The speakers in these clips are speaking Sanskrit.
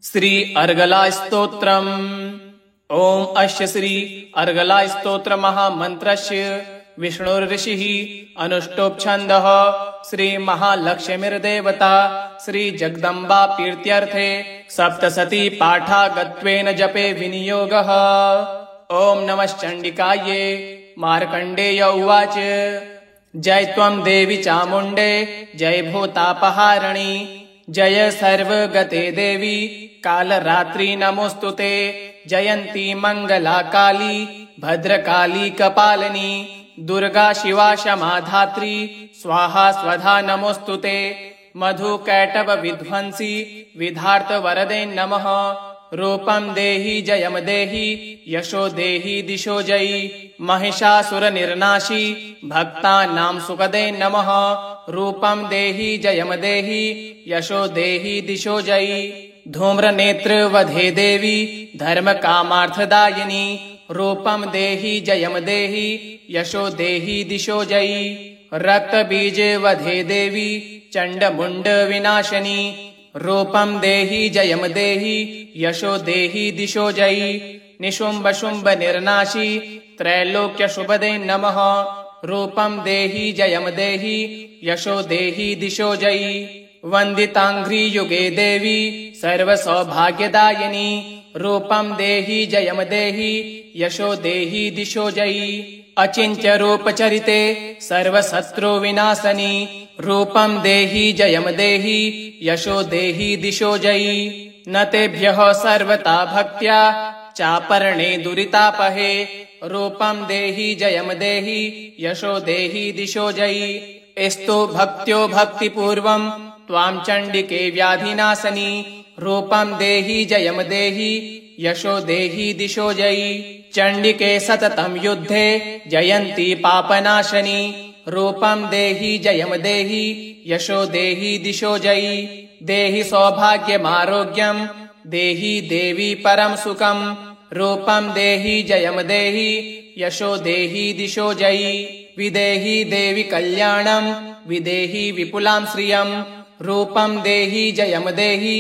श्री अर्गला स्तोत्रम्। ओम अस्य श्री अर्गला स्तोत्र महामन्त्रस्य विष्णुर्ऋषिः अनुष्टोपछन्दः श्री महालक्ष्मीर्देवता श्री जगदम्बा प्रीत्यर्थे सप्तशती पाठागत्वेन जपे विनियोगः। ओम नमश्चण्डिकायै। मार्कण्डेय उवाच जय त्वं देवी चामुण्डे जय भूतापहारिणी जय सर्वगते देवी कालरात्रि नमोस्तुते जयन्ती मंगला काली भद्रकाली कपालिनी दुर्गा शिवा क्षमा धात्री स्वाहा स्वधा नमोस्तुते मधुकैटभ विध्वंसी विधार्थ वरदे नमः। रूपं देहि जयम देहि यशो देहि दिशो जयी महिषासुर निर्नाशी भक्तानां सुखदे नमः। रूपं देहि जयम देहि यशो देहि दिशो जयी धूम्र नेत्र वधे देवी धर्म कामार्थदायिनी रूपं देहि जयम देहि यशो देहि दिशो जयी रक्त बीज वधे देवी चंड मुंड विनाशनी रूपं देहि जयम देहि यशो देहि दिशो जयी निशुंभ शुंभ निर्नाशी त्रैलोक्य शुभदे नमः। रूपं देहि जयम देहि यशो देहि दिशो जयी वंदितांघ्रि युगे देवी सर्व सौभाग्यदायिनी रूपं देहि जयम देहि यशो देहि दिशो जयी अचिन्त्य रूप चरिते सर्व शत्रु विनाशनी रूपं देहि जयम देहि यशो देहि दिशो जयी न तेभ्यः सर्वता भक्त्या चापरणे दुरितापहे रूपं देहि जयम देहि यशो देहि दिशो जयी स्तु भक्त्यो भक्तिपूर्वं त्वां चण्डिके व्याधिनाशनी रूपं देहि जयम देहि यशो देहि दिशो जयी चण्डिके सततं युद्धे जयन्ती पापनाशनी रूपं देहि जयम देहि यशो देहि दिशो जयी देहि सौभाग्यमारोग्यं देहि देवी परम सुखं रूपं देहि जयम देहि यशो देहि दिशो जयी विदेहि देवी कल्याणं विदेहि विपुलां श्रियं रूपं देहि जयम देहि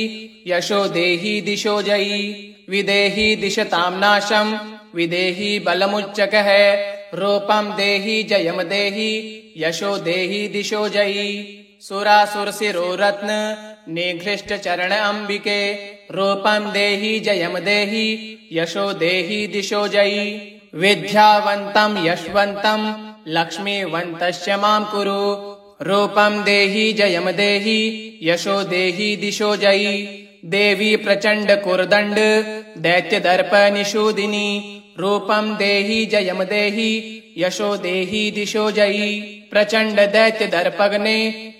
यशो देहि दिशो जयी विदेहि दिशतां नाशं विदेहि बलमुच्चकः रूपं देहि जयम देहि यशो देहि दिशो जयी सुरासुर शिरोरत्न निघृष्ट चरण अंबिके रूपं देहि जयम देहि यशो देहि दिशो जयी विद्यावन्तं यशवन्तं लक्ष्मीवन्तस्य मां कुरु रूपं देहि जयम देहि यशो देहि दिशो जयी देवी प्रचंड कुर्दंड दैत्य दर्प निषूदिनी रूपं देहि जयम देहि यशो देहि दिशो जयी प्रचंड दैत्य दर्पग्ने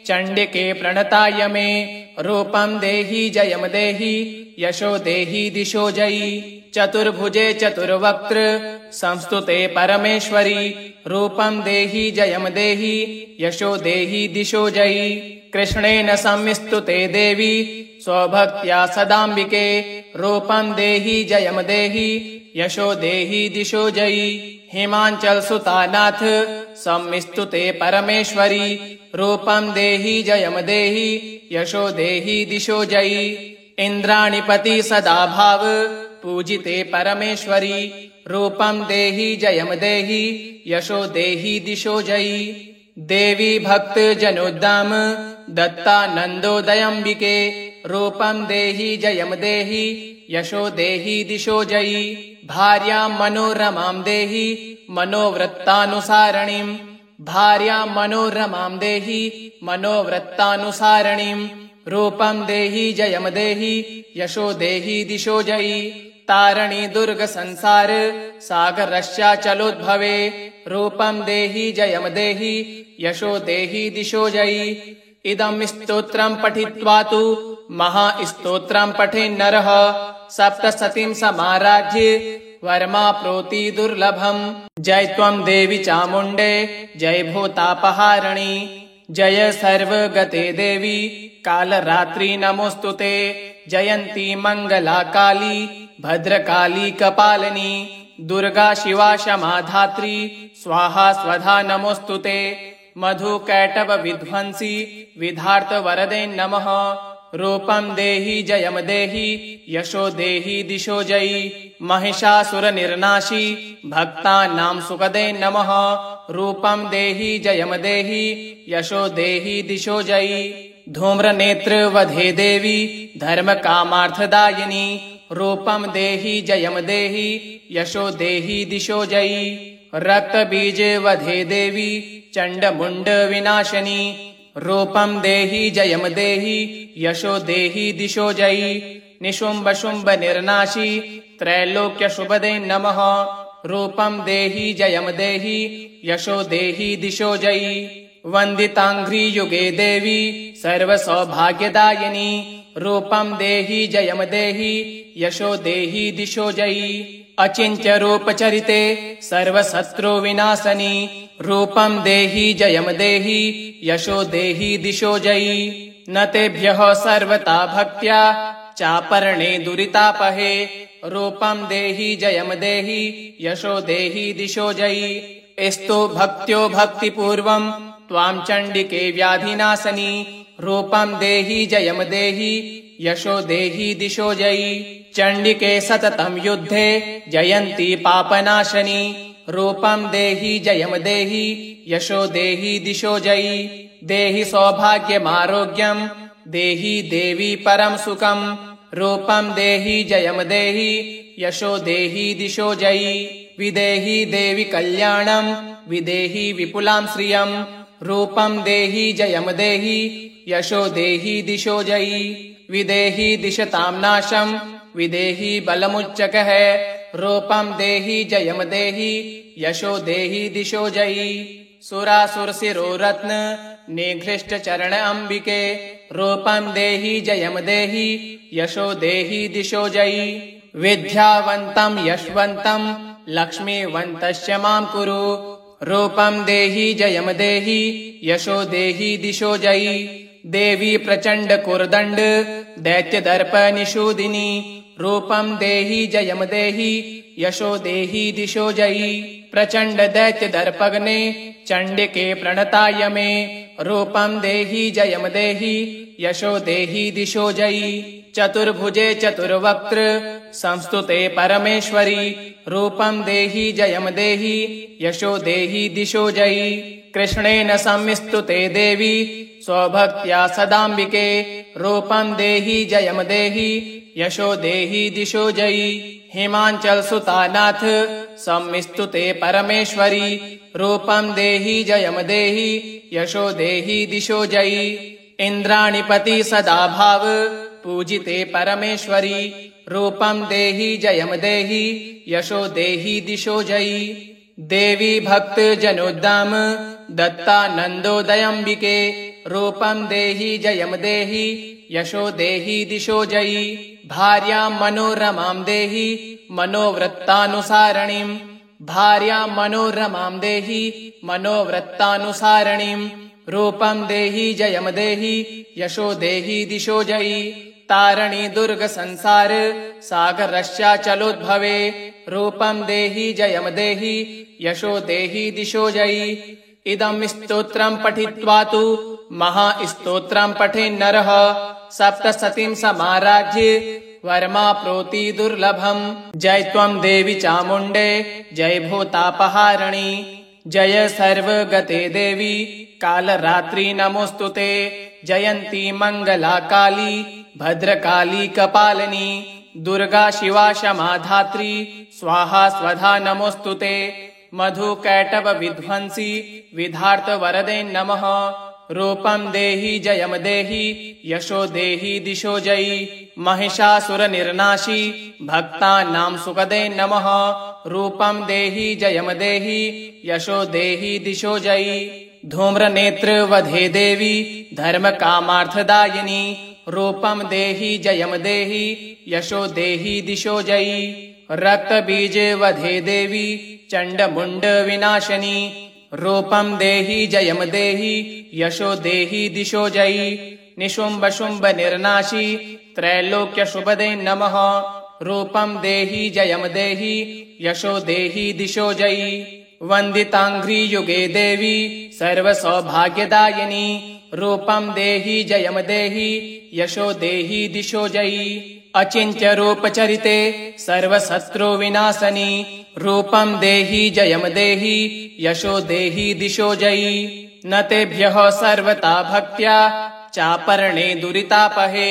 चंडिके प्रणताय मे रूपं देहि जयम देहि यशो देहि दिशो जयी चतुर्भुजे चतुर्वक्त्र संस्तुते परमेश्वरी रूपं देहि जयम देहि यशो देहि दिशो जयी कृष्णेन संस्तुते देवी स्वभक्त्या सदाम्बिके रूपं देहि जयम देहि यशो देहि दिशो जयी हिमांचल सुतानाथ संस्तुते परमेश्वरी रूपं देहि जयम देहि यशो देहि दिशो जयी इंद्राणीपति सदा भाव पूजिते परमेश्वरी रूपं देहि जयम देहि यशो देहि दिशो जयी देवी भक्त जनोद्दाम दत्तानन्दोदयंबिके रूपं देहि जयम देहि यशो देहि दिशो जयी भार्यां मनोरमां देहि मनोवृत्तानुसारणीं भार्यां मनोरमां देहि मनोवृत्तानुसारणीं रूपं देहि जयम देहि यशो देहि दिशो जयी तारणी दुर्ग संसार सागरस्याचलोद्भवे रूपं देहि जयम देहि यशो देहि दिशो जयी इदं स्तोत्रं पठित्वा तु महास्तोत्रं पठेन्नरः सप्तशतीं समाराज्य वर्माप्नोति दुर्लभम्। जय त्वं देवी चामुण्डे जय भूतापहारिणी जय सर्वगते देवी कालरात्रि नमोस्तुते जयन्ती मंगला काली भद्रकाली कपालिनी दुर्गा शिवा क्षमा धात्री स्वाहा स्वधा नमोस्तुते मधुकैटभ विध्वंसी विधार्थ वरदे नमः। रूपं देहि जयं देहि यशो देहि दिशो जयि महिषासुरनिर्नाशी भक्तानां सुखदे नमः रूपं देहि जयं देहि यशो देहि दिशो जयि धूम्रनेत्र वधे देवी धर्मकामार्थदायिनी रूपं देहि जयं देहि यशो देहि दिशो जयि रक्तबीज वधे देवी चण्डमुण्ड विनाशिनी रूपं देहि जयं देहि यशो देहि दिशो जयि निशुम्भ शुम्भ निर्नाशी त्रैलोक्य शुभदे नमः रूपं देहि जयं देहि यशो देहि दिशो जयि वन्दिताङ्घ्रि युगे देवी सर्वसौभाग्यदायिनी रूपं देहि जयं देहि यशो देहि दिशो जयि अचिन्त्य रूपचरिते सर्वशत्रु विनाशनी रूपं देहि जयं देहि यशो देहि दिशो जयि न तेभ्यः सर्वता भक्त्या चापर्णे दुरितापहे रूपं देहि जयं देहि यशो देहि दिशो जयि स्तु भक्त्यो भक्तिपूर्वं त्वां चण्डिके व्याधिनाशनी रूपं देहि जयं देहि यशो देहि दिशो जयि चण्डिके सततं युद्धे जयन्ती पापनाशनी रूपं देहि जयं देहि यशो देहि दिशो जयि देहि सौभाग्यमारोग्यं देहि देवी परं सुखं रूपं देहि जयं देहि यशो देहि दिशो जयि विदेहि देवि कल्याणं विदेहि विपुलां श्रियं रूपं देहि जयं देहि यशो देहि दिशो जयि विदेहि दिशतां नाशं विदेहि बलमुच्चकः रूपं देहि जयं देहि यशो देहि दिशो जयि सुरासुरशिरोरत्न निघृष्ट चरण अम्बिके रूपं देहि जयं देहि यशो देहि दिशो जयि विद्यावन्तं यशवन्तं लक्ष्मीवन्तश्च मां कुरु रूपं देहि जयं देहि यशो देहि दिशो जयि देवी प्रचण्ड कुर्दण्ड दैत्यदर्प निषूदिनी रूपं देहि जयं देहि यशो देहि दिशो जयि प्रचण्ड दैत्यदर्पग्ने चण्डिके प्रणताय मे रूपं देहि जयं देहि यशो देहि दिशो जयि चतुर्भुजे चतुर्वक्त्र संस्तुते परमेश्वरी रूपं देहि जयं देहि यशो देहि दिशो जयि कृष्णेन संस्तुते देवी स्वभक्त्या सदाम्बिके रूपं देहि जयं देहि यशो देहि दिशो जयि हिमाचल सुतानाथ संस्तुते परमेश्वरी रूपं देहि जयं देहि यशो देहि दिशो जयि इन्द्राणिपति सदा भाव पूजिते परमेश्वरी रूपं देहि जयं देहि यशो देहि दिशो जयि देवी भक्त जनोद्दाम दत्तानन्दोदयम्बिके रूपं देहि जयं देहि यशो देहि दिशो जयि भार्यां मनोरमां देहि मनोवृत्तानुसारणीं भार्यां मनोरमां देहि मनोवृत्तानुसारणीं रूपं देहि जयं देहि यशो देहि दिशो जयि तारणी दुर्ग संसार सागरश्चाचलोद्भवे रूपं देहि जयं देहि यशो देहि दिशो जयि इदं स्तोत्रं पठित्वा तु महास्तोत्रं पठेन्नरः सप्तसतीं समाराज्य वर्माप्नोति दुर्लभम् जय त्वं देवि चामुण्डे जय भूतापहारिणी जय सर्वगते देवी कालरात्रि नमोस्तुते जयन्ती मङ्गला काली भद्रकाली कपालिनी दुर्गा शिवा क्षमा धात्री स्वाहा स्वधा नमोस्तुते मधुकैटभ विध्वंसी विधार्थ वरदे नमः रूपं देहि जयं देहि यशो देहि दिशो जयि महिषासुरनिर्नाशी भक्तानां सुखदे नमः रूपं देहि जयं देहि यशो देहि दिशो जयि धूम्रनेत्र वधे देवी धर्मकामार्थदायिनी रूपं देहि जयं देहि यशो देहि दिशो जयि रक्तबीज वधे देवी चण्डमुण्ड विनाशिनी रूपं देहि जयं देहि यशो देहि दिशो जयि निशुम्भ शुम्भ निर्नाशी त्रैलोक्य शुभदे नमः रूपं देहि जयं देहि यशो देहि दिशो जयि वन्दिताङ्घ्रि युगे देवी सर्वसौभाग्यदायिनी रूपं देहि जयं देहि यशो देहि दिशो जयि अचिन्त्य रूपचरिते सर्वशत्रु विनाशनि रूपं देहि जयं देहि यशो देहि दिशो जयि न तेभ्यः सर्वता भक्त्या चापर्णे दुरितापहे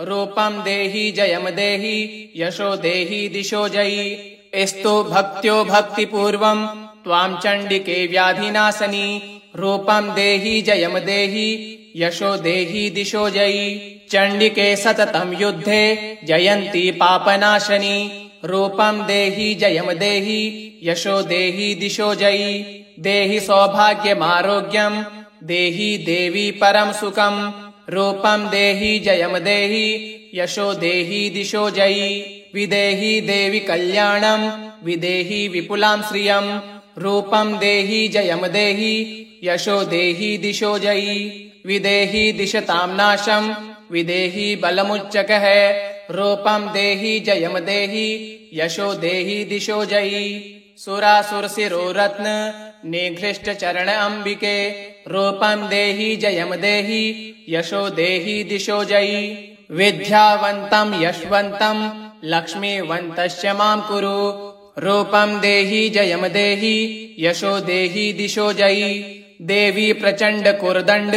रूपं देहि जयं देहि यशो देहि दिशो जयि एस्तु भक्त्यो भक्तिपूर्वं त्वां चण्डिके व्याधिनाशनि रूपं देहि जयं देहि यशो देहि दिशो जयि चण्डिके सततं युद्धे जयन्ती पापनाशनि रूपं देहि जयं देहि यशो देहि दिशो जयि देहि सौभाग्यमारोग्यं देहि देवी परं सुखं रूपं देहि जयं देहि यशो देहि दिशो जयि विदेहि देवि कल्याणं विदेहि विपुलां श्रियं रूपं देहि जयं देहि यशो देहि दिशो जयि विदेहि दिशतां नाशं विदेहि बलमुच्चकः रूपं देहि जयं देहि यशो देहि दिशो जयि सुरासुरशिरो रत्न निघृष्ट चरण अंबिके रूपं देहि जयं देहि यशो देहि दिशो जयि विद्यावन्तं यशवन्तं लक्ष्मीवन्तस्य मां कुरु रूपं देहि जयं देहि यशो देहि दिशो जयि देवी प्रचण्ड कुर्दण्ड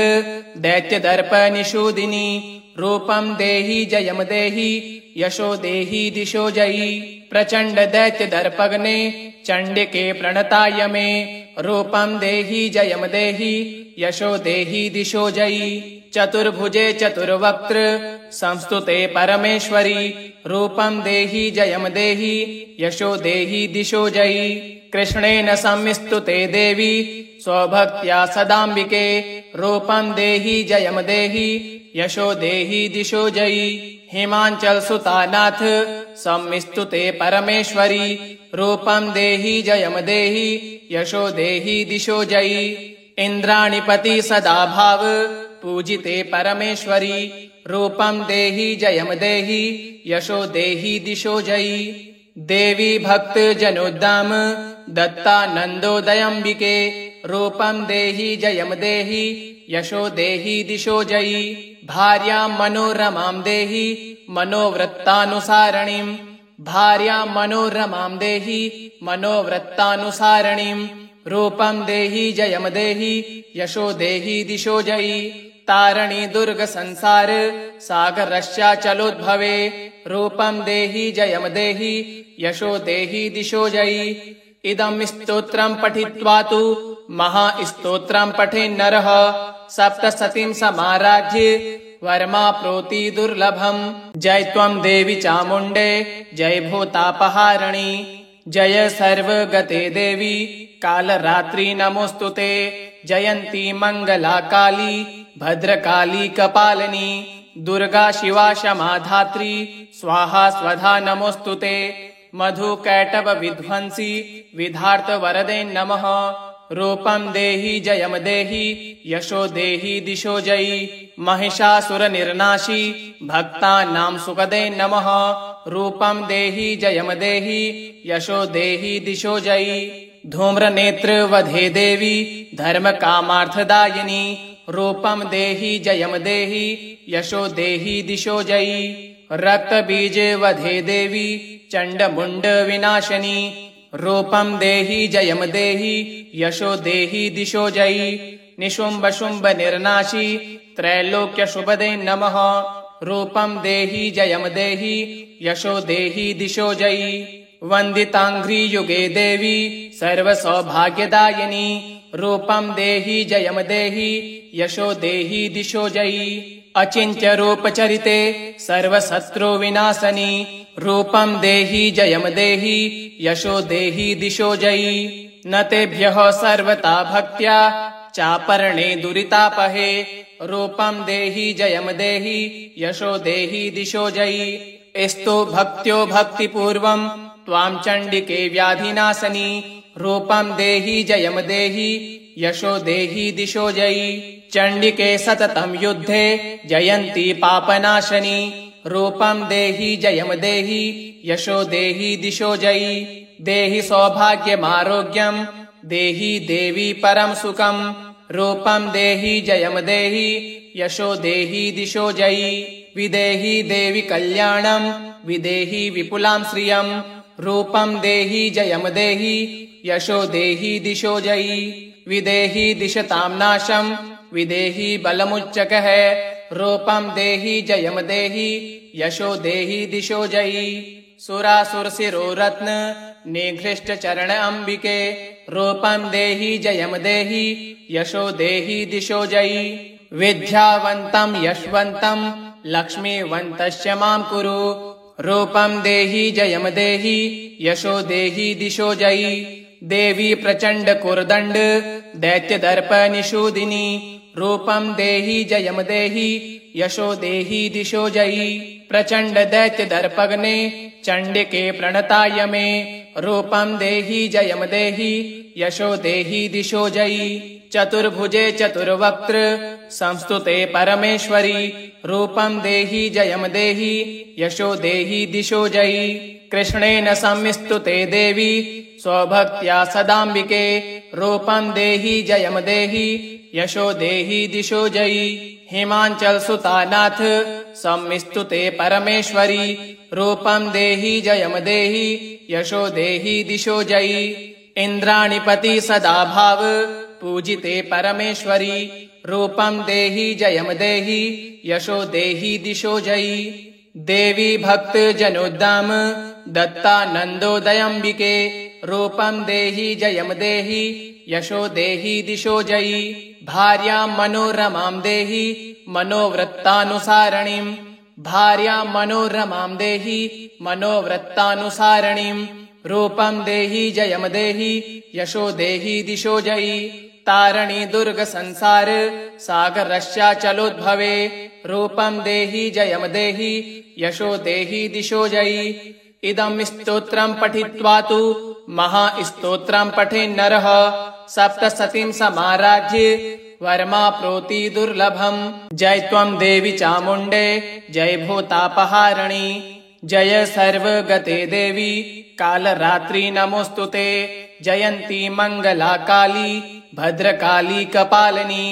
दैत्यदर्प निषूदिनी रूपं देहि जयं देहि यशो देहि दिशो जयि प्रचण्ड दैत्यदर्पग्ने चण्डिके प्रणताय मे रूपं देहि जयं देहि यशो देहि दिशो जयि चतुर्भुजे चतुर्वक्त्र संस्तुते परमेश्वरी रूपं देहि जयं देहि यशो देहि दिशो जयि कृष्णेन संस्तुते देवी स्वभक्त्या सदाम्बिके रूपं देहि जयं देहि यशो देहि दिशो जयि हिमाचल सुतानाथ संस्तुते परमेश्वरी रूपं देहि जयं देहि यशो देहि दिशो जयि इंद्राणिपति सदा भाव पूजिते परमेश्वरी रूपं देहि जयं देहि यशो देहि दिशो जयि देवी भक्त जनोद्दाम दत्तानन्दोदयंबिके रूपं देहि जयं देहि यशो देहि दिशो जयि भार्यां मनोरमां देहि मनोवृत्तानुसारणीं भार्यां मनोरमां देहि मनोवृत्तानुसारणीं रूपं देहि जयं देहि यशो देहि दिशो जयि तारणी दुर्ग संसार सागरस्याचलोद्भवे रूपं देहि जयं देहि यशो देहि दिशो जयि इदं स्तोत्रं पठित्वा तु महास्तोत्रं पठेन्नरः सप्तशतीं समाराज्ये वर्माप्नोति दुर्लभम् जय त्वं देवी चामुण्डे जय भूतापहारिणी जय सर्वगते देवी कालरात्रि नमोस्तुते जयन्ती मङ्गला काली भद्रकाली कपालिनी दुर्गा शिवा क्षमा धात्री स्वाहा स्वधा नमोस्तुते मधुकैटभ विध्वंसी विधार्थ वरदे नमः रूपं देहि जयं देहि यशो देहि दिशो जयि महिषासुर निर्नाशी भक्तानां सुखदे नमः रूपं देहि जयं देहि यशो देहि दिशो जयि धूम्रनेत्र वधे देवी धर्म कामार्थदायिनी रूपं देहि जयं देहि यशो देहि दिशो जयि रक्त बीज वधे देवी चण्डमुण्ड विनाशिनी रूपं देहि जयं देहि यशो देहि दिशो जयि निशुम्भ शुम्भ निर्नाशी त्रैलोक्य शुभदे नमः रूपं देहि जयं देहि यशो देहि दिशो जयि वन्दिताङ्घ्रि युगे देवी सर्वसौभाग्यदायिनी रूपं देहि जयं देहि यशो देहि दिशो जयि अचिन्त्य रूपचरिते सर्वशत्रु विनाशनि रूपं देहि जयं देहि यशो देहि दिशो जयि न तेभ्यः सर्वता भक्त्या चापर्णे दुरितापहे रूपं देहि जयं देहि यशो देहि दिशो जयि एस्तु भक्त्यो भक्तिपूर्वं त्वां चण्डिके व्याधिनाशनि रूपं देहि जयं देहि यशो देहि दिशो जयि चण्डिके सततं युद्धे जयन्ती पापनाशनि रूपं देहि जयं देहि यशो देहि दिशो जयि देहि सौभाग्यमारोग्यं देहि देवी परं सुखं रूपं देहि जयं देहि यशो देहि दिशो जयि विदेहि देवि कल्याणं विदेहि विपुलां श्रियं रूपं देहि जयं देहि यशो देहि दिशो जयि विदेहि दिशतां नाशं विदेहि बलमुच्चकः रूपं देहि जयं देहि यशो देहि दिशो जयि सुरासुरशिरो रत्न निघृष्ट चरण अंबिके रूपं देहि जयं देहि यशो देहि दिशो जयि विद्यावन्तं यशवन्तं लक्ष्मीवन्तस्य मां कुरु रूपं देहि जयं देहि यशो देहि दिशो जयि देवी प्रचंड कुर्दंड दैत्यदर्प निषूदिनी रूपं देहि जयं देहि यशो देहि दिशो जयि प्रचंड दैत्यदर्पग्ने चंडिके प्रणताय मे रूपं देहि जयं देहि यशो देहि दिशो जयि चतुर्भुजे चतुर्वक्त्र संस्तुते परमेश्वरी रूपं देहि जयं देहि यशो देहि दिशो जयि कृष्णेन संस्तुते देवी स्वभक्त्या सदाम्बिके रूपं देहि जयं देहि यशो देहि दिशो जयि हिमांचल सुतानाथ संस्तुते परमेश्वरी रूपं देहि जयं देहि यशो देहि दिशो जयि इंद्राणिपति सदा भाव पूजिते परमेश्वरी रूपं देहि जयं देहि यशो देहि दिशो जयि देवी भक्त जनोद्दाम दत्तानन्दोदयंबिके रूपं देहि जयं देहि यशो देहि दिशो जयि भार्यां मनोरमां देहि मनोवृत्तानुसारणीं भार्यां मनोरमां देहि मनोवृत्तानुसारणीं रूपं देहि जयं देहि यशो देहि दिशो जयि तारणी दुर्ग संसार सागरस्याचलोद्भवे रूपं देहि जयं देहि यशो देहि दिशो जयि इदं स्तोत्रं पठित्वा तु महास्तोत्रं पठेन्नरः सप्तसतीं समाराज्ये वर्माप्नोति दुर्लभम् जय त्वं देवि चामुण्डे जय भूतापहारिणी जय सर्वगते देवी कालरात्रि नमोस्तुते जयन्ती मंगला काली भद्रकाली कपालिनी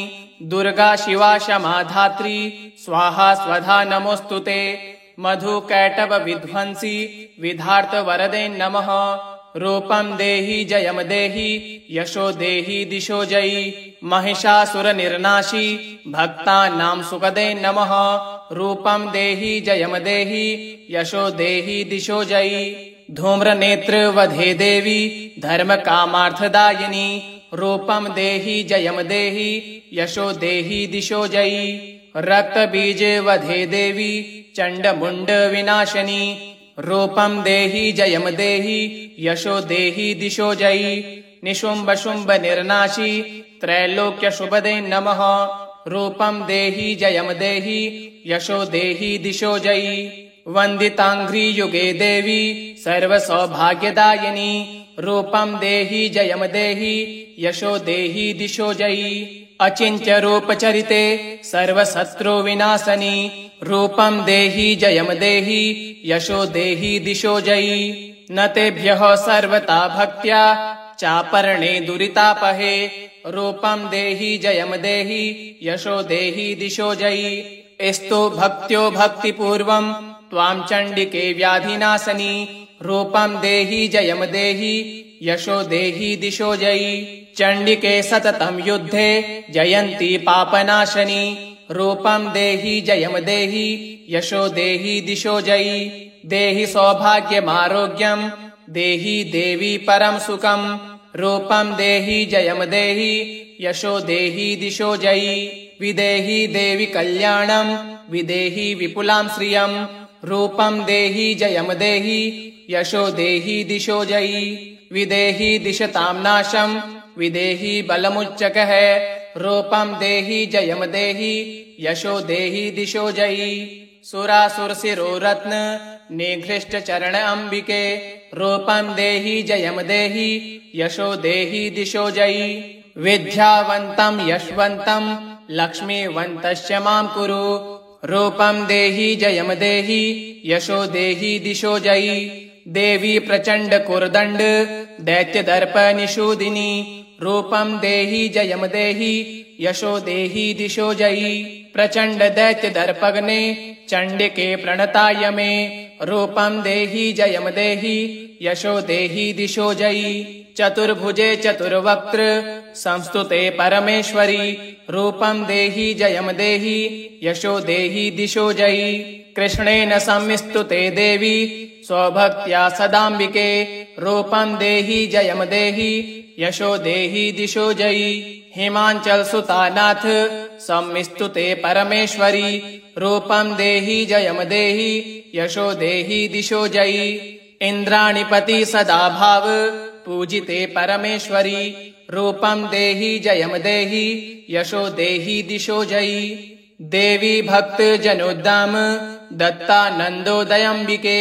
दुर्गा शिवा क्षमा धात्री स्वाहा स्वधा नमोस्तुते मधुकैटभ विध्वंसी विधार्थ वरदे नमः रूपं देहि जयं देहि यशो देहि दिशो जयि महिषासुर निर्नाशी भक्तानां सुखदे नमः रूपं देहि जयं देहि यशो देहि दिशो जयि धूम्रनेत्र वधे देवी धर्म कामार्थदायिनी रूपं देहि जयं देहि यशो देहि दिशो जयि रक्त बीज वधे देवी चंडमुंड विनाशिनी रूपं देहि जयं देहि यशो देहि दिशो जयि निशुंभ शुंभ निर्नाशी त्रैलोक्य शुभदे नमः रूपं देहि जयं देहि यशो देहि दिशो जयि वंदितांघ्रि युगे देवी सर्व सौभाग्यदायिनी रूपं देहि जयं देहि यशो देहि दिशो जयि अचिंत्य रूप चरिते सर्व शत्रु विनाशनी रूपं देहि जयं देहि यशो देहि दिशो जयि न तेभ्यः सर्वता भक्त्या चापर्णे दुरितापहे रूपं देहि जयं देहि यशो देहि दिशो जयि स्तो भक्त्यो भक्तिपूर्वं त्वां चण्डिके व्याधिनाशनी रूपं देहि जयं देहि यशो देहि दिशो जयि चण्डिके सततं युद्धे जयन्ती पापनाशनी रूपं देहि जयं देहि यशो देहि दिशो जयि देहि सौभाग्यमारोग्यं देहि देवी परम सुखं रूपं देहि जयं देहि यशो देहि दिशो जयि विदेहि देवि कल्याणं विदेहि विपुलां श्रियं रूपं देहि जयं देहि यशो देहि दिशो जयि विदेहि दिशतां नाशं विदेहि बलमुच्चकः रूपं देहि जयं देहि यशो देहि दिशो जयि सुरासुरशिरो रत्न निघृष्ट चरण अंबिके रूपं देहि जयं देहि यशो देहि दिशो जयि विद्यावन्तं यशवन्तं लक्ष्मीवन्तस्य मां कुरु रूपं देहि जयं देहि यशो देहि दिशो जयि देवी प्रचंड कुर्दंड दैत्यदर्प निषूदिनी रूपं देहि जयं देहि यशो देहि दिशो जयि प्रचंड दैत्य दर्पग्ने चंडिके प्रणताय मे रूपं देहि जयं देहि यशो देहि दिशो जयि चतुर्भुजे चतुर्वक्त्र संस्तुते परमेश्वरी रूपं देहि जयं देहि यशो देहि दिशो जयि कृष्णेन संस्तुते देवी स्वभक्त्या सदाम्बिके रूपं देहि जयं देहि यशो देहि दिशो जयि हिमांचल सुतानाथ संस्तुते परमेश्वरी रूपं देहि जयं देहि यशो देहि दिशो जयि इंद्राणिपति सदा भाव पूजिते परमेश्वरी रूपं देहि जयं देहि यशो देहि दिशो जयि देवी भक्त जनोद्दाम दत्तानन्दोदयंबिके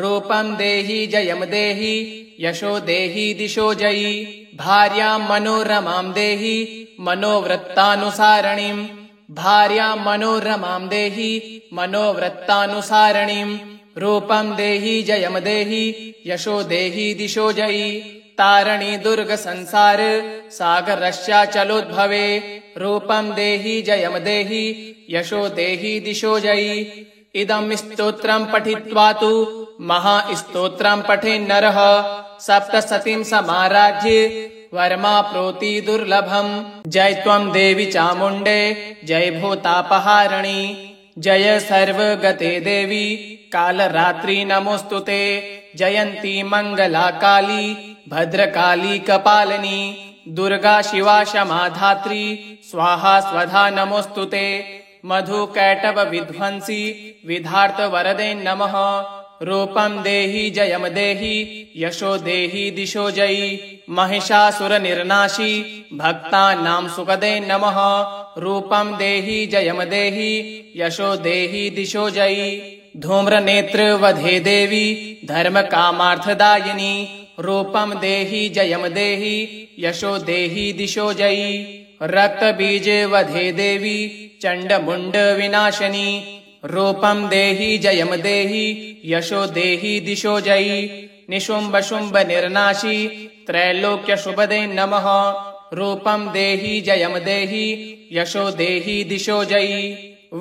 रूपं देहि जयं देहि यशो देहि दिशो जयि भार्यां मनोरमां देहि मनोवृत्तानुसारणीं भार्यां मनोरमां देहि मनोवृत्तानुसारणीं रूपं देहि जयं देहि यशो देहि दिशो जयि तारणी दुर्ग संसार सागरस्याचलोद्भवे रूपं देहि जयं देहि यशो देहि दिशो जयि इदं स्तोत्रं पठित्वा तु महास्तोत्रं पठेन्नरः सप्तसतीं समाराज्य वर्माप्नोति दुर्लभम् जय त्वं देवि चामुण्डे जय भूतापहारिणी जय सर्वगते देवी कालरात्रि नमोस्तुते जयन्ती मंगला काली भद्रकाली कपालिनी दुर्गा शिवा क्षमा धात्री स्वाहा स्वधा नमोस्तुते मधुकैटभ विध्वंसी विधार्थ वरदे नमः रूपं देहि जयं देहि यशो देहि दिशो जयि महिषासुर निर्नाशी भक्तानां सुखदे नमः रूपं देहि जयं देहि यशो देहि दिशो जयि धूम्रनेत्र वधे देवी धर्म कामार्थदायिनी रूपं देहि जयं देहि यशो देहि दिशो जयि रक्त बीज वधे देवी चंडमुंड विनाशनी रूपं देहि जयं देहि यशो देहि दिशो जयि निशुंभ शुंभ निर्नाशी त्रैलोक्य शुभदे नमः रूपं देहि जयं देहि यशो देहि दिशो जयि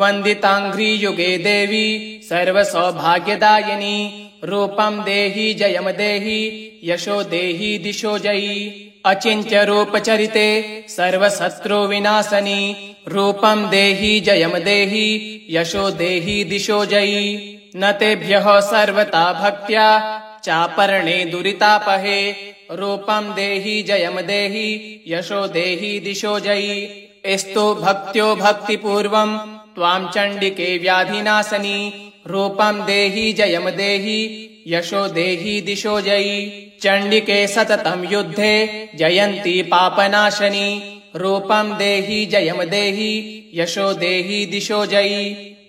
वंदितांघ्रि युगे देवी सर्व सौभाग्यदायिनी रूपं देहि जयं देहि यशो देहि दिशो जयि अचिंत्य रूप चरिते सर्व शत्रु विनाशनी रूपं देहि जयं देहि यशो देहि दिशो जयि न तेभ्यः सर्वता भक्त्या चापर्णे दुरितापहे रूपं देहि जयं देहि यशो देहि दिशो जयि स्तो भक्त्यो भक्तिपूर्वं त्वां चण्डिके व्याधिनाशनी रूपं देहि जयं देहि यशो देहि दिशो जयि चण्डिके सततं युद्धे जयन्ती पापनाशनी रूपं देहि जयं देहि यशो देहि दिशो जयि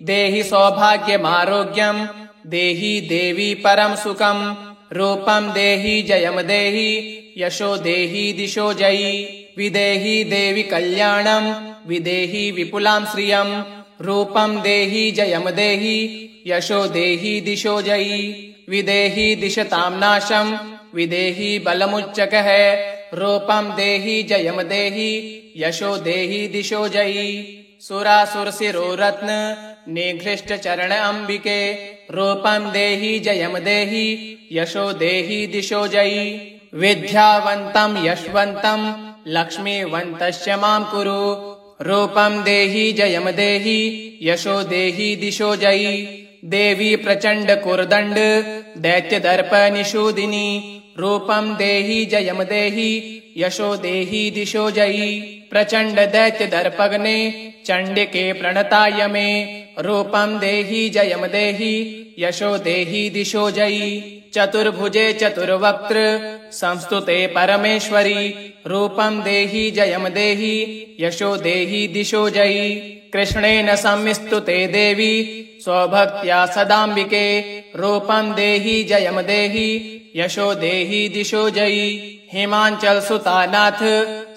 देहि सौभाग्यमारोग्यं देहि देवी परम सुखं रूपं देहि जयं देहि यशो देहि दिशो जयि विदेहि देवी कल्याणं विदेहि विपुलां श्रियं रूपं देहि जयं देहि यशो देहि दिशो जयि विदेहि दिशतां नाशं विदेहि बलमुच्चकः रूपं देहि जयं देहि यशो देहि दिशो जयि सुरासुर शिरोरत्न निघृष्ट चरण अंबिके रूपं देहि जयं देहि यशो देहि दिशो जयि विद्यावन्तं यशवन्तं लक्ष्मीवन्तस्य मां कुरु रूपं देहि जयं देहि यशो देहि दिशो जयि देवी प्रचंड कुर्दंड दैत्य दर्प निषूदिनी रूपं देहि जयं देहि यशो देहि दिशो जयि प्रचंड दैत्य दर्पग्ने चंडिके प्रणताय मे रूपं देहि जयं देहि यशो देहि दिशो जयि चतुर्भुजे चतुर्वक्त्र संस्तुते परमेश्वरी रूपं देहि जयं देहि यशो देहि दिशो जयि कृष्णेन संस्तुते देवी स्वभक्त्या सदाम्बिके रूपं देहि जयं देहि यशो देहि दिशो जयि हिमांचल सुतानाथ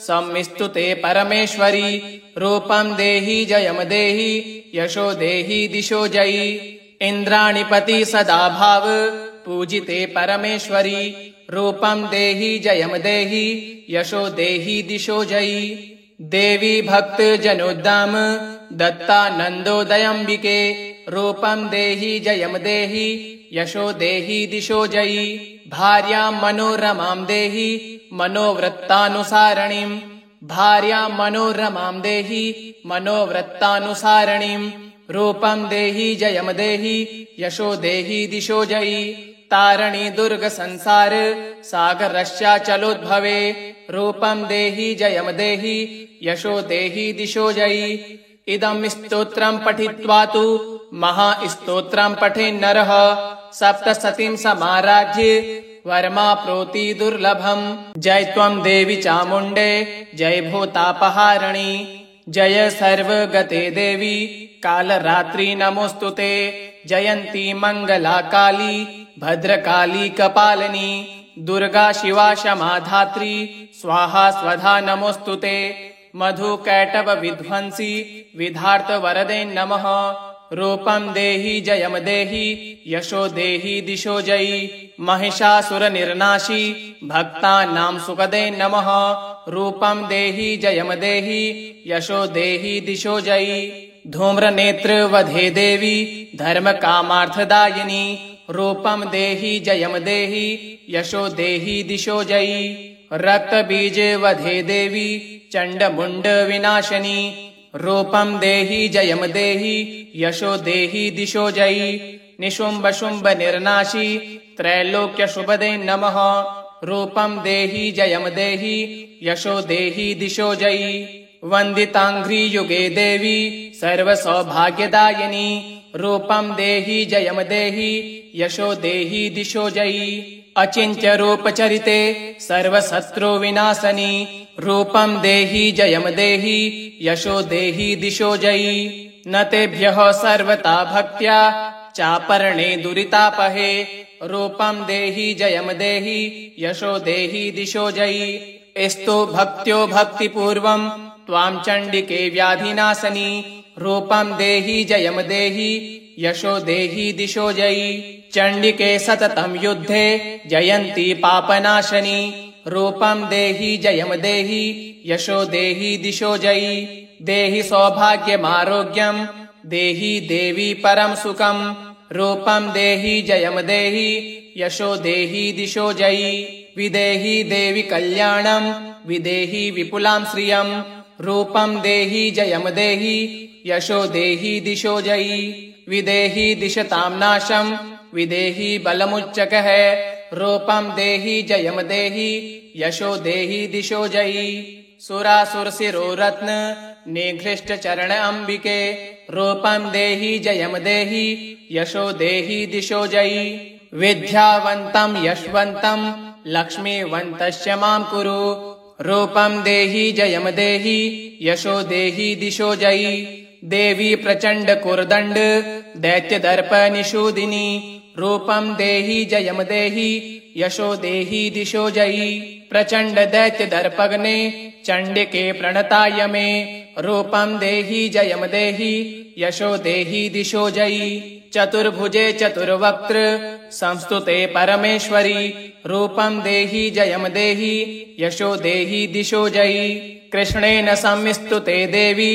संस्तुते परमेश्वरी रूपं देहि जयं देहि यशो देहि दिशो जयि इंद्राणिपति सदा भाव पूजिते परमेश्वरी। रूपं देहि जयं देहि यशो देहि दिशो जयी। देवी भक्त जनोद्दाम दत्तानन्दोदयम्बिके। रूपं देहि जयं देहि यशो देहि दिशो जयी। भार्यां मनोरमां देहि मनोवृत्तानुसारणीं। भार्यां मनोरमां देहि मनोवृत्तानुसारणीं। रूपं देहि जयं देहि यशो देहि दिशो जयी। तारणी दुर्ग संसार सागरस्याचलोद्भवे। रूपं देहि जयं देहि यशो देहि दिशो जयी। इदं स्तोत्रं पठित्वा तु महास्तोत्रं पठेन्नरः। सप्तसतीं समाराज्य वरमाप्नोति दुर्लभम्। जय त्वं देवि चामुण्डे जय भूतापहारिणी। जय सर्वगते देवी कालरात्रि नमोऽस्तुते। जयन्ती मङ्गला काली भद्रकाली कपालिनी। दुर्गा शिवा क्षमा धात्री स्वाहा स्वधा नमोऽस्तुते। मधुकैटभ विध्वंसी विधार्थ वरदे नमः। रूपं देहि जयं देहि यशो देहि दिशो जयी। महिषासुरनिर्नाशी भक्तानां सुखदे नमः। रूपं देहि जयं देहि यशो देहि दिशो जयी। धूम्रनेत्र वधे देवी धर्मकामार्थदायिनी। रूपं देहि जयं देहि यशो देहि दिशो जयी। रक्तबीज वधे देवी चण्डमुण्ड विनाशिनी। रूपं देहि जयं देहि यशो देहि दिशो जयी। निशुम्भ शुम्भ निर्नाशी त्रैलोक्य शुभदे नमः। रूपं देहि जयं देहि यशो देहि दिशो जयी। वन्दिताङ्घ्रि युगे देवी सर्वसौभाग्यदायिनी। रूपं देहि जयं देहि यशो देहि दिशो जयी। अचिन्त्य रूपचरिते सर्वशत्रु विनाशनी। रूपं देहि जयं देहि यशो देहि दिशो जयी। न तेभ्यः सर्वथा भक्त्या चापर्णे दुरितापहे। रूपं देहि जयं देहि यशो देहि दिशो जयी। स्तु भक्त्यो भक्तिपूर्वं त्वां चण्डिके व्याधिनाशनी। रूपं देहि जयं देहि यशो देहि दिशो जयी। चण्डिके सततं युद्धे जयन्ती पापनाशनी। रूपं देहि जयं देहि यशो देहि दिशो जयी। देहि सौभाग्यमारोग्यं देहि देवी परं सुखं। रूपं देहि जयं देहि यशो देहि दिशो जयी। विदेहि देवी कल्याणं विदेहि विपुलां श्रियं। रूपं देहि जयं देहि यशो देहि दिशो जयी। विदेहि दिशतां नाशं विदेहि बलमुच्चकः। रूपं देहि जयं देहि यशो देहि दिशो जयी। सुरासुरशिरोरत्न निघृष्ट चरण अम्बिके। रूपं देहि जयं देहि यशो देहि दिशो जयी। विद्यावन्तं यशवन्तं लक्ष्मीवन्तश्च मां कुरु। रूपं देहि जयं देहि यशो देहि दिशो जयी। देवी प्रचण्ड कुर्दण्ड दैत्यदर्प निषूदिनी। रूपं देहि जयं देहि यशो देहि दिशो जयी। प्रचण्ड दैत्यदर्पग्ने चण्डिके प्रणताय मे। रूपं देहि जयं देहि यशो देहि दिशो जयी। चतुर्भुजे चतुर्वक्त्र संस्तुते परमेश्वरी। रूपं देहि जयं देहि यशो देहि दिशो जयी। कृष्णेन संस्तुते देवी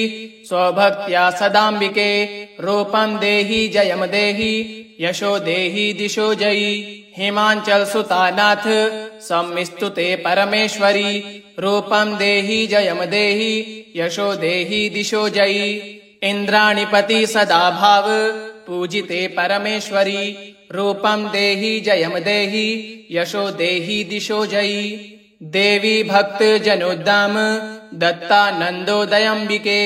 स्वभक्त्या सदाम्बिके। रूपं देहि जयं देहि यशो देहि दिशो जयी। हिमाचल सुतानाथ संस्तुते परमेश्वरी। रूपं देहि जयं देहि यशो देहि दिशो जयी। इन्द्राणिपति सदा भाव पूजिते परमेश्वरी। रूपं देहि जयं देहि यशो देहि दिशो जयी। देवी भक्त जनोद्दाम दत्तानन्दोदयम्बिके।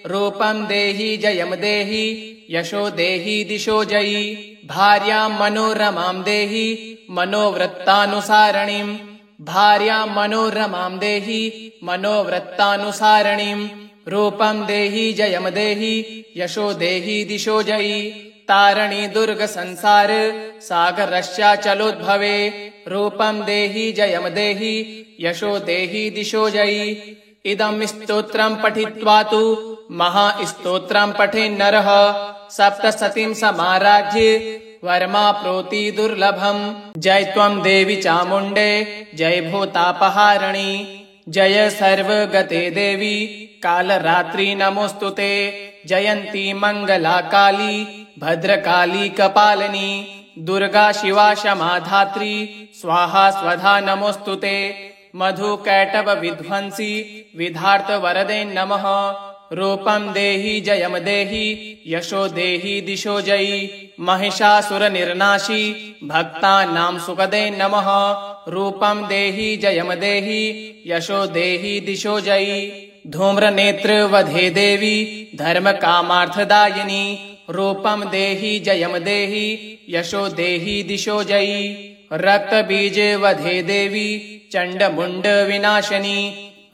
रूपं देहि जयं देहि यशो देहि दिशो जयी। भार्यां मनोरमां देहि मनोवृत्तानुसारणीं। भार्यां मनोरमां देहि मनोवृत्तानुसारणीं। रूपं देहि जयं देहि यशो देहि दिशो जयी। तारणी दुर्ग संसार सागरस्याचलोद्भवे। रूपं देहि जयं देहि यशो देहि दिशो जयी। इदं स्तोत्रं पठित्वा तु महास्तोत्रं पठेन्नरः। सप्तसतीं समाराज्य वर्माप्नोति दुर्लभम्। जय त्वं देवि चामुण्डे जय भूतापहारिणी जय सर्वगते देवी कालरात्रि नमोऽस्तुते। जयन्ती मङ्गला काली भद्रकाली कपालिनी दुर्गा शिवा क्षमा धात्री स्वाहा स्वधा नमोऽस्तुते। मधुकैटभ विध्वंसी विधार्थ वरदे नमः। रूपं देहि जयं देहि यशो देहि दिशो जयी। महिषासुर निर्नाशी भक्तानां सुखदे नमः। रूपं देहि जयं देहि यशो देहि दिशो जयी। धूम्रनेत्र वधे देवी धर्म कामार्थदायिनी रूपं देहि जयं देहि यशो देहि दिशो जयी। रक्त बीज वधे देवी चण्डमुण्ड विनाशिनी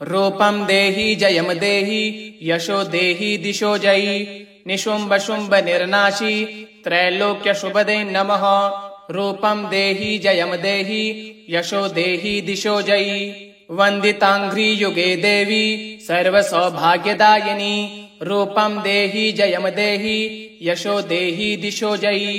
रूपं देहि जयं देहि यशो देहि दिशो जयी। निशुम्भ शुम्भ निर्नाशी त्रैलोक्य शुभदे नमः। रूपं देहि जयं देहि यशो देहि दिशो जयी। वन्दिताङ्घ्रि युगे देवी सर्वसौभाग्यदायिनी रूपं देहि जयं देहि यशो देहि दिशो जयी।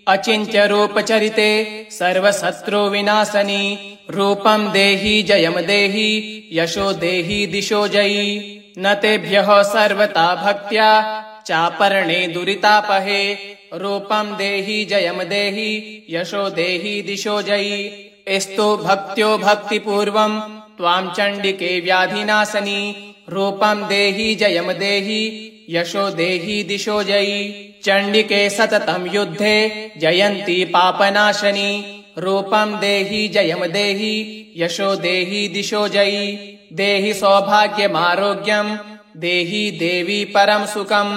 अचिन्त्य रूपचरिते सर्वशत्रु विनाशनी रूपं देहि जयं देहि यशो देहि दिशो जयी। न तेभ्यः सर्वथा भक्त्या चापर्णे दुरितापहे रूपं देहि जयं देहि यशो देहि दिशो जयी। स्तु भक्त्यो भक्तिपूर्वं त्वां चण्डिके व्याधिनाशनी रूपं देहि जयं देहि यशो देहि दिशो जयी। चण्डिके सततं युद्धे जयन्ती पापनाशनी रूपं देहि जयं देहि यशो देहि दिशो जयी। देहि सौभाग्यमारोग्यं देहि देवी परं सुखं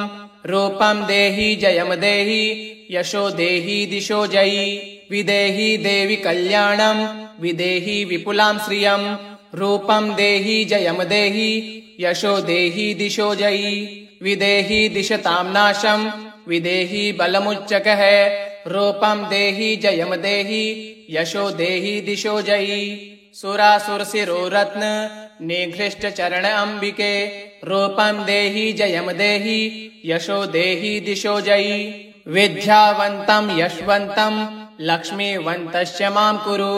रूपं देहि जयं देहि यशो देहि दिशो जयी। विदेहि देवी कल्याणं विदेहि विपुलां श्रियं रूपं देहि जयं देहि यशो देहि दिशो जयी। विदेहि दिशतां नाशं विदेहि बलमुच्चकः रूपं देहि जयं देहि यशो देहि दिशो जयी। सुरासुरशिरो रत्न निघृष्ट चरण अम्बिके रूपं देहि जयं देहि यशो देहि दिशो जयी। विद्यावन्तं यशवन्तं लक्ष्मीवन्तश्च मां कुरु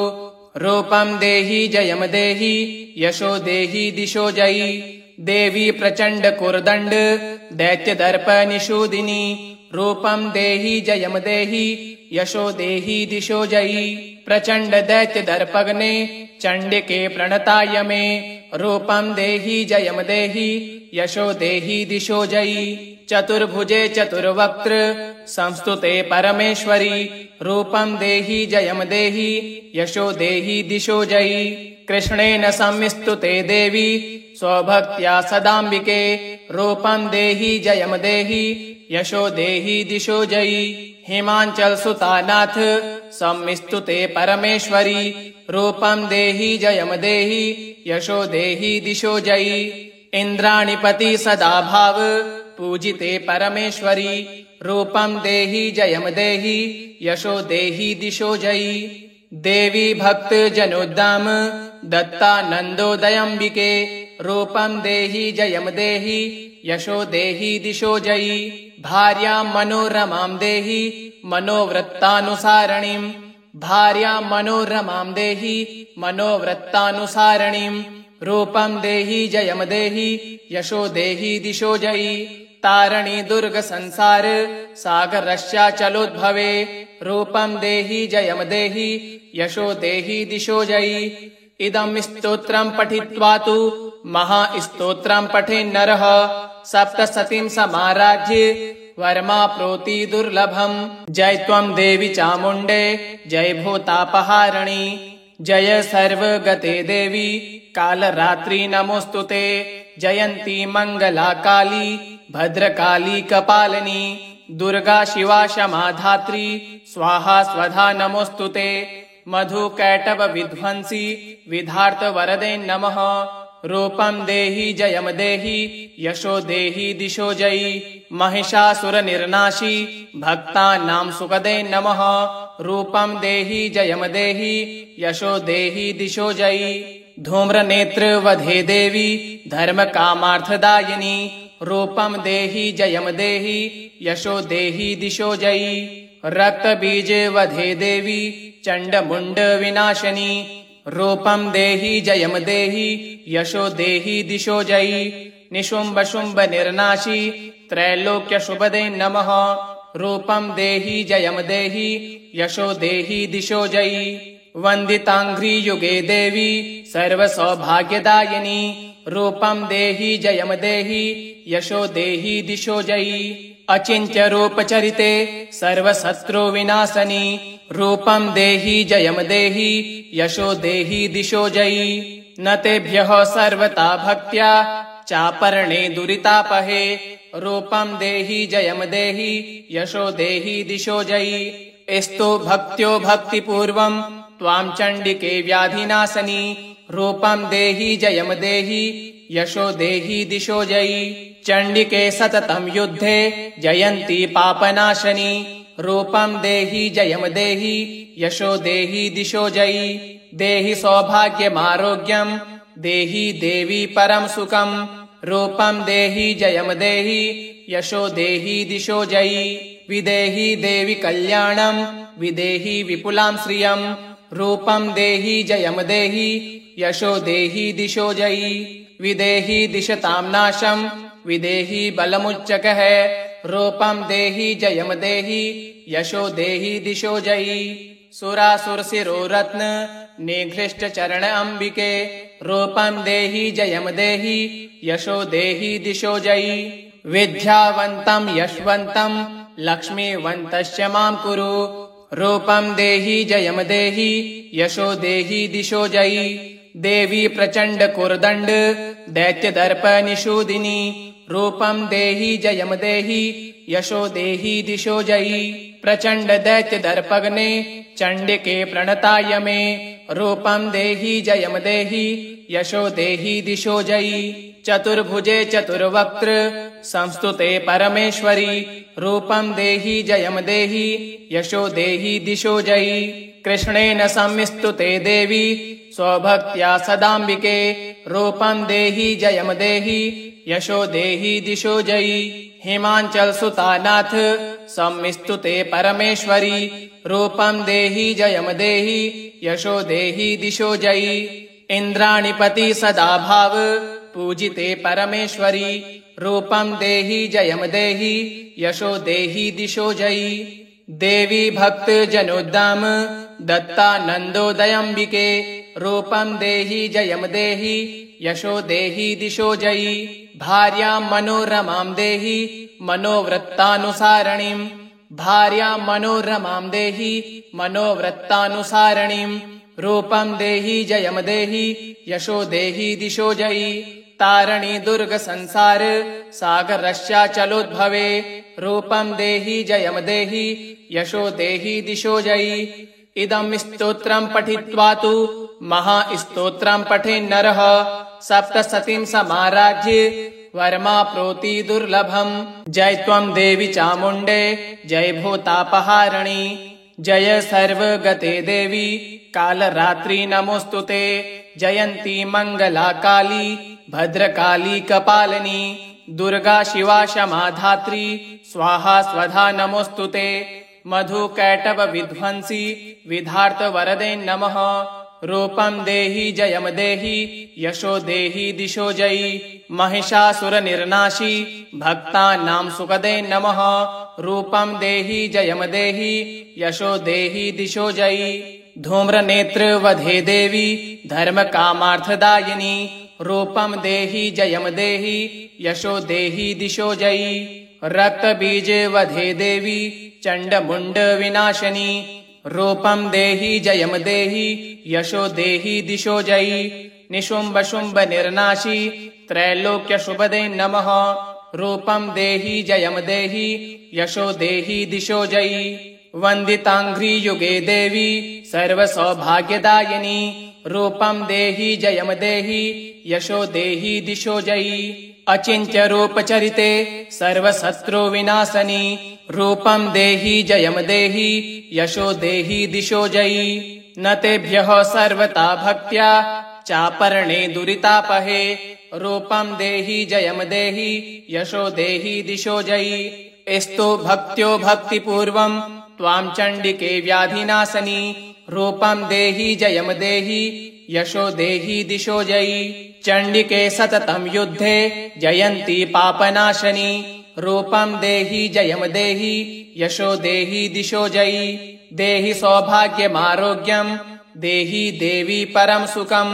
रूपं देहि जयं देहि यशो देहि दिशो जयी। देवी प्रचण्ड कुर्दण्ड दैत्यदर्प निषूदिनी रूपं देहि जयं देहि यशो देहि दिशो जयी। प्रचण्ड दैत्यदर्पग्ने चण्डिके प्रणताय मे रूपं देहि जयं देहि यशो देहि दिशो जयी। चतुर्भुजे चतुर्वक्त्र संस्तुते परमेश्वरी रूपं देहि जयं देहि यशो देहि दिशो जयी। कृष्णेन संस्तुते देवी स्वभक्त्या सदाम्बिके रूपं देहि जयं देहि यशो देहि दिशो जयी। हिमाचल सुतानाथ संस्तुते परमेश्वरी रूपं देहि जयं देहि यशो देहि दिशो जयी। इंद्राणीपति सदा भाव पूजिते परमेश्वरी रूपं देहि जयं देहि यशो देहि दिशो जयी। देवी भक्त जनोद्दाम दत्तानन्दोदयम्बिके रूपं देहि जयं देहि यशो देहि दिशो जयी। भार्यां मनोरमां देहि मनोवृत्तानुसारणीं भार्यां मनोरमां देहि मनोवृत्तानुसारणीं रूपं देहि जयं देहि यशो देहि दिशो जयी। तारणी दुर्ग संसार सागरस्याचलोद्भवे रूपं देहि जयं देहि यशो देहि दिशो जयी। इदं स्तोत्रं पठित्वा तु महास्तोत्रं पठेन्नरः सप्तशतीं समाराज्ये वर्माप्नोति दुर्लभम्। जय त्वं देवि चामुण्डे जय भूतापहारिणी जय सर्वगते देवी कालरात्रि नमोऽस्तुते। जयन्ती मङ्गला काली भद्रकाली कपालिनी दुर्गा शिवा क्षमा धात्री स्वाहा स्वधा नमोऽस्तुते। मधुकैटभ विध्वंसी विधार्थ वरदे नमः। रूपं देहि जयं देहि यशो देहि दिशो जयी। महिषासुर निर्नाशी भक्तानां सुखदे नमः। रूपं देहि जयं देहि यशो देहि दिशो जयी। धूम्रनेत्र वधे देवी धर्म कामार्थदायिनी रूपं देहि जयं देहि यशो देहि दिशो जयी। रक्तबीजे वधे देवी चण्डमुण्ड विनाशनी रूपं देहि जयं देहि यशो देहि दिशो जयि निशुम्भ शुम्भ निर्नाशी त्रैलोक्य शुभदे नमः रूपं देहि जयं देहि यशो देहि दिशो जयि वन्दिताङ्घ्रि युगे देवी सर्वसौभाग्यदायिनी रूपं देहि जयं देहि यशो देहि दिशो जयि अचिन्त्य रूपचरिते सर्वशत्रु विनाशनी रूपं देहि जयं देहि यशो देहि दिशो जयि न तेभ्यः सर्वता भक्त्या चापर्णे दुरितापहे रूपं देहि जयं देहि यशो देहि दिशो जयि स्तु भक्त्यो भक्तिपूर्वं त्वां चण्डिके व्याधिनाशनी रूपं देहि जयं देहि यशो देहि दिशो जयि चण्डिके सततं युद्धे जयन्ती पापनाशनी रूपं देहि जयं देहि यशो देहि दिशो जयि देहि सौभाग्यमारोग्यं देहि देवी परं सुखं रूपं देहि जयं देहि यशो देहि दिशो जयि विदेहि देवि कल्याणं विदेहि विपुलां श्रियं रूपं देहि जयं देहि यशो देहि दिशो जयि विदेहि दिशतां नाशं विदेहि बलमुच्चकः रूपं देहि जयं देहि यशो देहि दिशो जयि सुरासुरशिरोरत्न निघृष्ट चरण अंबिके रूपं देहि जयं देहि यशो देहि दिशो जयि विद्यावन्तं यशवन्तं लक्ष्मीवन्तश्च मां कुरु रूपं देहि जयं देहि यशो देहि दिशो जयि देवी प्रचण्ड कुर्दण्ड दैत्यदर्प निषूदिनी रूपं देहि जयं देहि यशो देहि दिशो जयि प्रचण्ड दैत्यदर्पग्ने चण्डिके प्रणताय मे रूपं देहि जयं देहि यशो देहि दिशो जयि चतुर्भुजे चतुर्वक्त्र संस्तुते परमेश्वरी रूपं देहि जयं देहि यशो देहि दिशो जयि कृष्णेन संस्तुते देवी स्वभक्त्या सदाम्बिके रूपं देहि जयं देहि यशो देहि दिशो जयि हिमाचल सुतानाथ संस्तुते परमेश्वरी रूपं देहि जयं देहि यशो देहि दिशो जयि इंद्राणिपति सदा भाव पूजिते परमेश्वरी रूपं देहि जयं देहि यशो देहि दिशो जयि देवी भक्त जनोद्दाम दत्तानन्दोदयंबिके रूपं देहि जयं देहि यशो देहि दिशो जयि भार्यां मनोरमां देहि मनोवृत्तानुसारणीं भार्यां मनोरमां देहि मनोवृत्तानुसारणीं रूपं देहि जयं देहि यशो देहि दिशो जयि तारणी दुर्ग संसार सागरस्याचलोद्भवे रूपं देहि जयं देहि यशो देहि दिशो जयि इदं स्तोत्रं पठित्वा तु महास्तोत्रं पठेन्नरः सप्तसतीं समाराज्य वरमाप्नोति दुर्लभम् जय त्वं देवि चामुण्डे जय भूतापहारिणी जय सर्वगते देवी कालरात्रि नमोस्तुते जयन्ती मंगला काली भद्रकाली कपालिनी दुर्गा शिवा क्षमा धात्री स्वाहा स्वधा नमोस्तुते मधुकैटभ विध्वंसी विधार्थ वरदे नमः रूपं देहि जयं देहि यशो देहि दिशो जयि महिषासुर निर्नाशी भक्तानां सुखदे नमः रूपं देहि जयं देहि यशो देहि दिशो जयि धूम्रनेत्र वधे देवी धर्म कामार्थदायिनी रूपं देहि जयं देहि यशो देहि दिशो जयि रक्तबीज वधे देवी चण्डमुण्ड विनाशनी रूपं देहि जयं देहि यशो देहि दिशो जयि निशुम्भ शुम्भ निर्नाशी त्रैलोक्य शुभदे नमः रूपं देहि जयं देहि यशो देहि दिशो जयि वन्दिताङ्घ्रि युगे देवी सर्वसौभाग्यदायिनी रूपं देहि जयं देहि यशो देहि दिशो जयि अचिन्त्य रूपचरिते सर्वशत्रु विनाशनी रूपं देहि जयं देहि यशो देहि दिशो जयि न तेभ्यः सर्वता भक्त्या चापर्णे दुरितापहे रूपं देहि जयं देहि यशो देहि दिशो जयि स्तु भक्त्यो भक्तिपूर्वं त्वां चण्डिके व्याधिनाशनी रूपं देहि जयं देहि यशो देहि दिशो जयि चण्डिके सततं युद्धे जयन्ती पापनाशनी रूपं देहि जयं देहि यशो देहि दिशो जयि देहि सौभाग्यमारोग्यं देहि देवी परं सुखं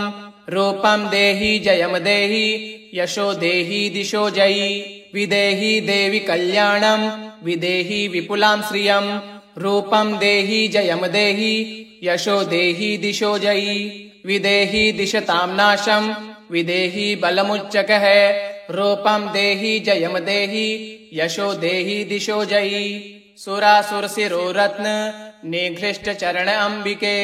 रूपं देहि जयं देहि यशो देहि दिशो जयि विदेहि देवि कल्याणं विदेहि विपुलां श्रियं रूपं देहि जयं देहि यशो देहि दिशो जयि विदेहि दिशतां नाशं विदेहि बलमुच्चकः रूपं देहि जयं देहि यशो देहि दिशो जयि सुरासुरशिरोरत्न निघृष्ट चरण अंबिके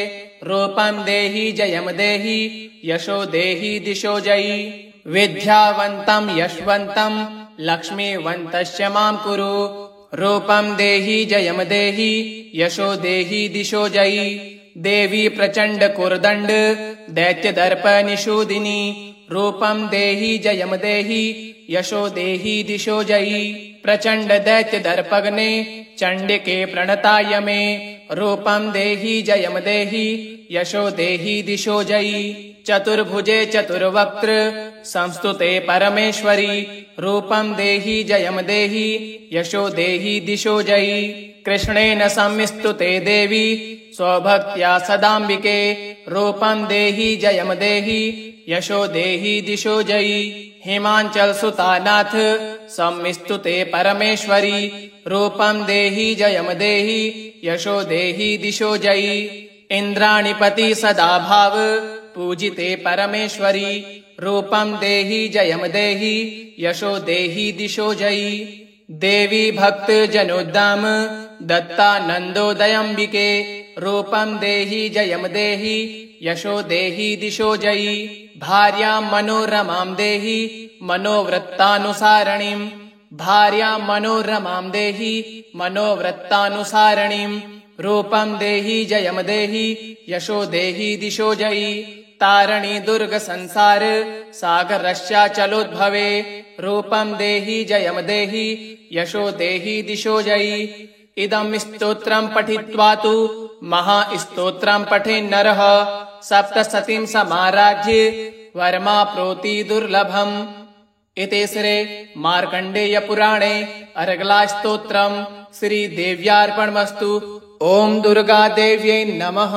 रूपं देहि जयं देहि यशो देहि दिशो जयि विद्यावन्तं यशवन्तं लक्ष्मीवन्तश्च मां कुरु रूपं देहि जयं देहि यशो देहि दिशो जयि देवी प्रचण्ड कुर्दण्ड दैत्यदर्प निषूदिनी रूपं देहि जयं देहि यशो देहि दिशो जयि प्रचण्ड दैत्यदर्पग्ने चण्डिके प्रणताय मे रूपं देहि जयं देहि यशो देहि दिशो जयि चतुर्भुजे चतुर्वक्त्र संस्तुते परमेश्वरी रूपं देहि जयं देहि यशो देहि दिशो जयि कृष्णेन संस्तुते देवी स्वभक्त्या सदाम्बिके रूपं देहि जयं देहि यशो देहि दिशो जयि हिमाचल सुतानाथ संस्तुते परमेश्वरी रूपं देहि जयं देहि यशो देहि दिशो जयि इंद्राणिपति सदा भाव पूजिते परमेश्वरी रूपं देहि जयं देहि यशो देहि दिशो जयि देवी भक्त जनोद्दाम दत्तानन्दोदयंबिके रूपं देहि जयं देहि यशो देहि दिशो जयि भार्यां मनोरमां देहि मनोवृत्तानुसारणीं भार्यां मनोरमां देहि मनोवृत्तानुसारणीं रूपं देहि जयं देहि यशो देहि दिशो जयि तारणी दुर्ग संसार सागरश्चाचलोद्भवे रूपं देहि जयं देहि यशो देहि दिशो जयि इदं स्तोत्रं पठित्वा तु महास्तोत्रं पठेन्नरः सप्तशतीं समाराज्य वर्माप्नोति दुर्लभम् इति श्री मार्कण्डेय पुराणे अर्गलास्तोत्रं श्रीदेव्यार्पणमस्तु। ओं दुर्गा देव्यै नमः।